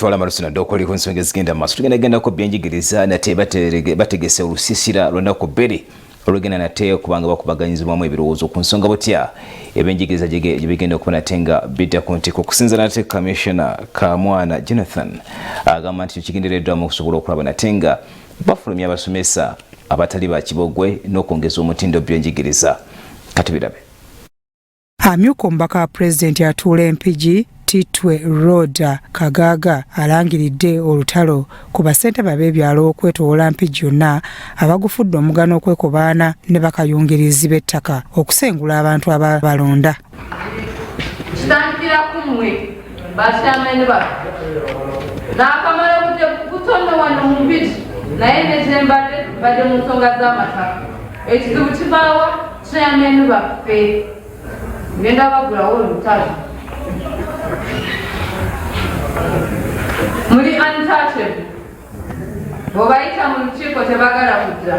kutwala amarusina dokoli ku nsonga ezigenda maaso tugenda ko byenjigiriza nate bategese olusisira lw'ennaku bbiri olugenda nate kubanga bakubaganyizibwamu ebirowoozo ku nsonga butya ebyenjigiriza gye bigenda okuba nate nga bidda ku ntiko okusinza nate Commissioner Kamwana Jonathan agamba nti kigendereddwamu okusobola okulaba nate nga bafulumya abasomesa abatali ba kibogwe n'okwongeza omutindo byenjigiriza kati birabe. Amyuka omubaka President atuula empigi Titwe Road Kagaaga alangiridde olutalo ku bassentebe ab'ebyalo okwetoola mpigi yonna abagufudde omugano okwekobaana ne bakayungirizi b'ettaka okusengula abantu ababalonda. Kitandikira kumwe bakyamene baffe n'akamala kutonda wano mu mpigi naye nezembadde badde mu nsonga z'amataka ekizibu kibaawa kyamene baffe ngenda bagulawo olutalo muri untouchable bwebayita mu lukiiko tebagala kujja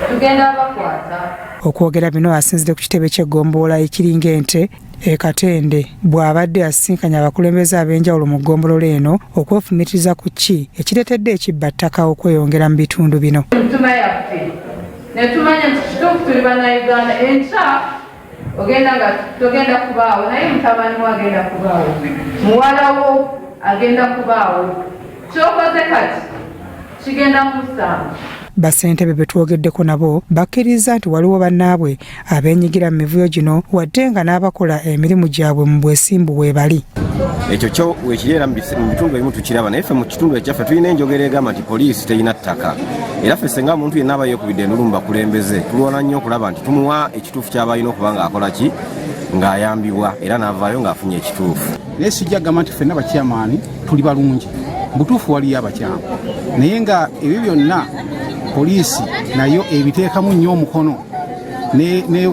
tugenda bakwata. Okwogera bino asinzidde ku kitebe ky'eggombolola ekiringa ente Katende bw'abadde asinkanya abakulembeze ab'enjawulo mu ggombolola eno okwefumitiriza ku ki ekireetedde ekibbattaka okweyongera mu bitundu bino. Ntuma yaffe ne tumanya nti kituufu tuli bannayuganda enkya togenda kubaawo naye mutabani we agenda kubaawo muwala wo agenda kubaawo kyokoze kati kigenda mu musanvu. Bassentebe betwogeddeko nabo bakkiriza nti waliwo bannaabwe abeenyigira mu mivuyo gino wadde nga n'abakola emirimu gyabwe mu bwesimbu bwe bali. Ekyo kyo wekireera mu bitundu ebimu tukiraba naye ffe mu kitundu ekyaffe tulina enjogera egamba nti poliisi terina ttaka era ffe senga omuntu yenna aba yeekubidde endulu mu bakulembeze tulwana nnyo okulaba nti tumuwa ekituufu ky'aba alina okuba ng'akola ki ng'ayambibwa era n'avaayo ng'afunye ekituufu. Naye sijja kugamba nti ffenna bakyamaani tuli balungi butuufu waliyo abakyamu naye nga ebyo byonna poliisi nayo ebiteekamu nnyo omukono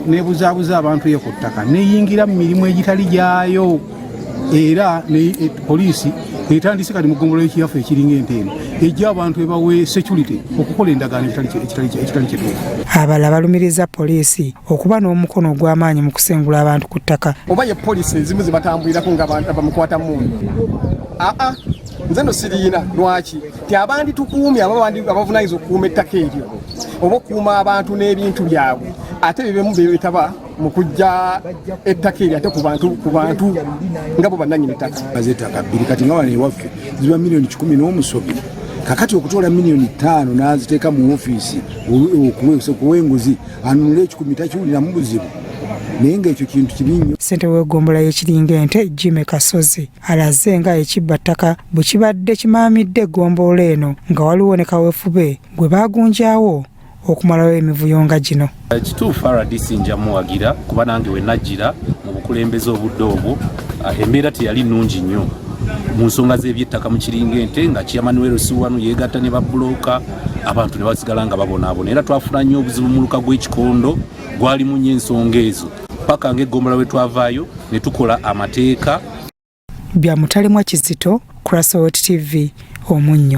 nebuzaabuza abantu eyo ku ttaka neyingira mu mirimu egitali gyayo era poliisi etandise kati mu ggombolola ekiyaffe ekiringa ente eno ejja abantu ebawe security okukola endagaano ekitali kituufu. Abalala balumiriza poliisi okuba n'omukono ogw'amaanyi mu kusengula abantu ku ttaka. Oba ye poliisi ezimu zibatambulirako nga bamukwata mundu nze no siriina lwaki ti abandi tukuumye abavunaanyizibwa okukuuma ettaka eryo oba okukuuma abantu n'ebintu byabwe ate bibemu betaba mu kujja ettaka eryo ate ku bantu nga bo bannannyini ettaka. Bazettaka bbiri kati nga wano ewaffe ziba miliyoni 10 n'omusobi kakati okutoola miliyoni 5 n'aziteeka mu ofiisi okuwenguzi anunula 10 takiwuliramu buzibu naye ng'ekyo kintu kibi nnyo. Ssentebe w'eggombolola y'ekiringa ente Jimmy Kasozi alaze nga ekibbattaka bwe kibadde kimaamidde eggombolola eno nga waliwo ne kaweefube gwe baagunjaawo okumalawo emivuyo nga gino. Ekituufu RDC njamuwagira kuba nange we najjira mu bukulembeze obudde obwo embeera teyali nnungi nnyo mu nsonga z'ebyettaka mu kiringa ente nga Chairman wano yeegatta ne babbulooka abantu ne basigala nga babonaabona era twafuna nnyo obuzibu mu luka gw'ekikondo gwalimu nnyo ensonga ezo paka ng'eggombolola we twavaayo ne tukola amateeka. Bya Mutalemwa Kizito, Crossroads TV, Omunnyo.